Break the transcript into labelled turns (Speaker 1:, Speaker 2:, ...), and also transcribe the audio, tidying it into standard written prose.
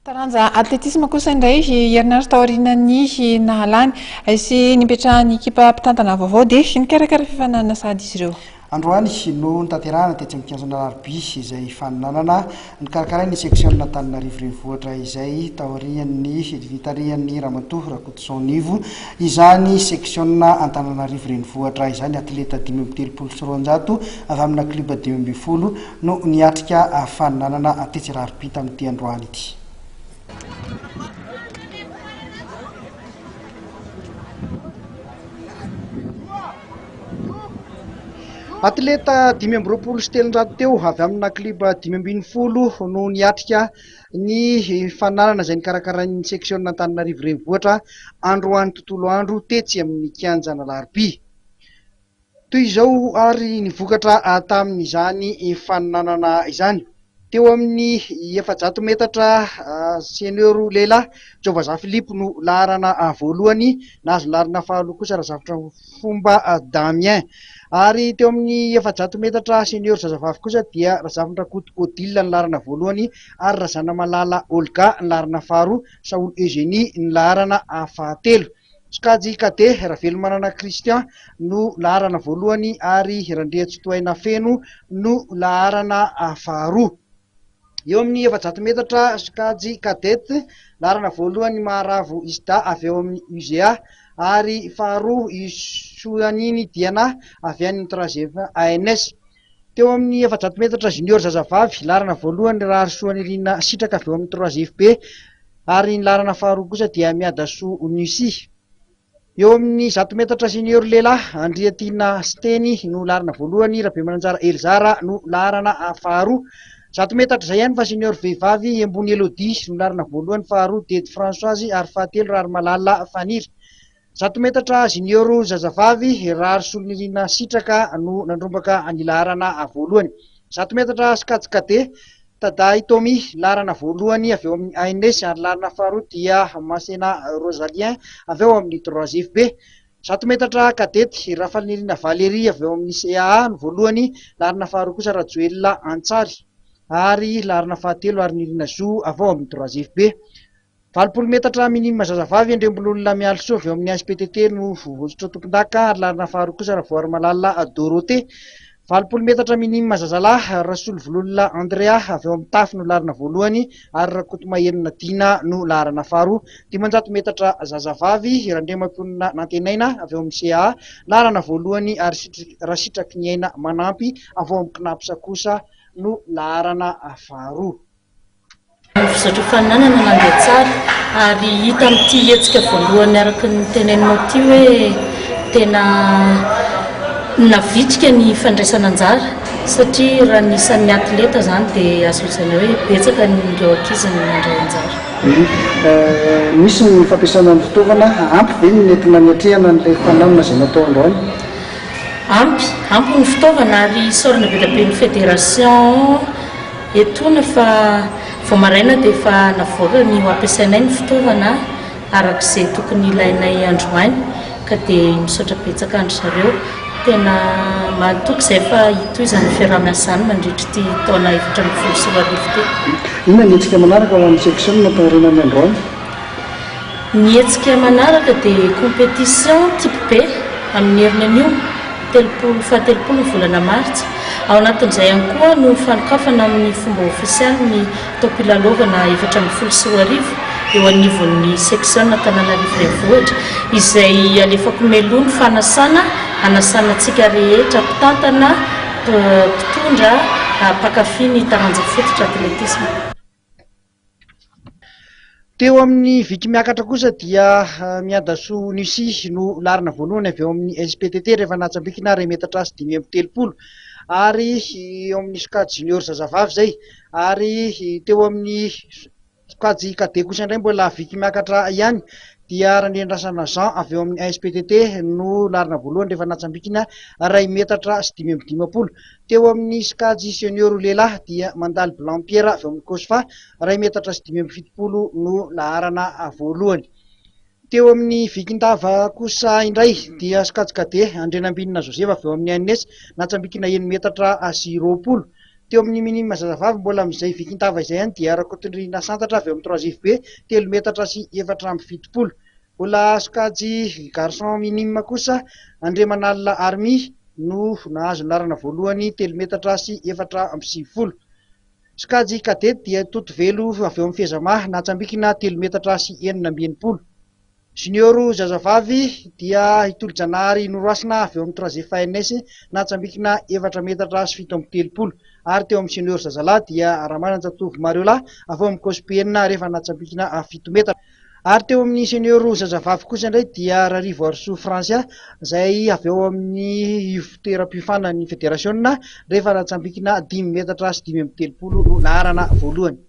Speaker 1: Taranja atletisme kosa indray herinaratra taorian'ny nahalany sy nipetrahan'ny ekipa mpitantana vaovao dia nikarakara fifanana sady izy ireo.
Speaker 2: Androany no nitaterahana tetsy mikianjana Larby izay faninanana nikarakarainy seksiona Antananarivo renivohitra izay nitarihan'ny Ramatoa Rakotosaonivo izany seksiona Antananarivo renivohitra izany atleta 530 avy amina kluba 520 no niatrika faninanana tetsy Larby tamin'ity androany ity. Atleta 520 teo avy amina kluba 520 no niatrika ny fananana izay nikarakaran'ny seksiona Antananarivo renivohitra androany tontolo andro tetsy amin'ny kianjana Larby. Toy izao ary nivokatra tamin'izany fananana izany. Teo amin'ny 400 metatra senior lehilahy Jovazah Philippe no laharana voalohany, nahazo laharana faharoa kosa Razafitra Fomba Damien. Ary teo amin'ny 400 metatra senior zazavavy kosa dia Razafitra Odile ny laharana voalohany ary Razana Malala Olga ny laharana faharoa, Saoly Eugénie ny laharana fahatelo. Skajy Kade Ravelomanana Christian no laharana voalohany ary Randriatsitoaina Feno no laharana faharoa. Eo amin'ny 400 metatra Skajy Kadety laharana voalohany Maharavo Isda avy eo amin'ny UGA ary faharoa Soaniny Diana avy any Troisième ANS. Teo amin'ny 400 metatra junior zazavavy laharana voalohany Rary Soanirina Sitraka avy eo amin'ny 3FB ary ny laharana faharoa kosa dia Miadaso Nusi. Eo amin'ny 100 metatra senior lehilahy Andriatina Steny no laharana voalohany, Rabemananjara Elzara no laharana faharoa. 100 metatra izay ihany fa senior vehivavy Embony Elodie no laharana voalohany, faharoa Dedy Françoise ary fahatelo Rary Malala Faniry. 100 metatra junior zazavavy Rary Solinirina Sitraka no nandrombaka ny laharana voalohany. 100 metatra Skajy Kade Taday Tomy laharana voalohany avy eo amin'ny ANS ary laharana faharoa dia Masena Rosalien avy eo amin'ny 3FB. 100 metatra kadety Rafalirina Valérie avy eo amin'ny CAA no voalohany, laharana faharoa kosa Rajoelina Antsary ary laharana fahatelo Arnirina Zo avy eo amin'ny 3FB. 20 metatra minima zazavavy Andrembololona Mialso avy eo amin'ny ASPTT no vozotra tompon-daka ary laharana faharoa kosa Ravoary Malala Dorothée. 20 metatra minima zazalahy Rasolo Vololona Andrea avy eo amin'ny TAF no laharana voalohany ary Rakotomahelina Dina no laharana faharoa. 500 metatra zazavavy Randriamamponina Nantenaina avy eo amin'ny CA laharana voalohany ary Rasitraky Niaina Manampy avy eo amin'ny Knapsa kosa no laharana faharoa.
Speaker 3: Fizatra faninanana nandeha tsara ary hita amin'ity hetsika voalohany araka ny teneninao ity hoe tena navitrika ny fandraisana anjara satria raha nisan'ny atleta zany dia azo lazaina hoe betsaka nireo ankizy ny mandray anjara.
Speaker 2: Misy ny fampiasana ny fitaovana ampy ve ny nentina niatrehana n'ilay fananana izay natao androany?
Speaker 3: Ampy ny fitaovana ary sorana be dia be ny fédération etoana fa vao maraina dia efa navoaka ny ampiasainay ny fitaovana arak'izay tokony ilainay androany ka dia misaotra betsaka andry zareo. Tena mahatoky izay fa hitoy izany fiaraha-miasany mandritra ity taona 2024 ity.
Speaker 2: Inona ny hetsika manaraka ho amin'ny seksiona taorinany androany?
Speaker 3: Ny hetsika manaraka dia compétition type B amin'ny heriny anio 30 volana martsa. Ao anatin'izay ihany koa no fanokafana amin'ny fomba ofisialy ny taom-pilalaovana 2024 eo anivon'ny seksiona Antananarivo renivohitra izay alefako meloa ny fanasana anasanantsika rehetra mpitantana, mpitondra, mpankafy ny taranja fototra atletisme.
Speaker 2: Teo amin'ny viky miakatra kosa dia Miadaso Nusi no laharana voalohany avy eo amin'ny SPTT rehefa nahatsambikina 2 metatra sy 530 ary eo amin'ny Skajy junior zazavavy zay ary teo amin'ny Skajy Kade kosa indray mbola viky miakatra ihany dia Randriandrasana Jean avy eo amin'ny ASPTT no laharana voalohany rehefa nahatsambikina 2 metatra sy 520. Teo amin'ny Skajy senior lehilahy dia Mandaly Blanc-Pierre avy eo amin'ny Kosfa 2 metatra sy 570 no laharana voalohany. Teo amin'ny vikindava kosa indray dia Skajy Kade Andrenambinina Joseph avy eo amin'ny ANS nahatsambikina 1 metatra sy 20. teo amin'ny minima zazavavy mbola amin'izay vikintava izay ihany dia rakotondrina santatra avy eo amin'ny 3 b 3 metatra sy 470. Mbola sokajy garçon minima kosa André Manalina Army no nahazo narana voalohany 3 metatra sy 470. Sokajy kadety dia toto velo avy eo amin'ny Fezamà natsambikina 3 metatra sy 490. Junior zazavavy dia Itolo-Janahary Noroasina avy eo amin'ny 3 FNS natsambikina 4 metatra sy 730. Ary teo amin'ny junior zazalahy dia Ramanan-Jatovy Mariola avy eo amin'ny Kospena rehefa natsambikina 7 metatra. Ary teo amin'ny senior zazavavy kosa indray dia Rarivo Arso Francia izay avy eo amin'ny toeram-pifanan'ny federasiona rehefa natsambikina 5 metatra sy 530 no naharana voalohany.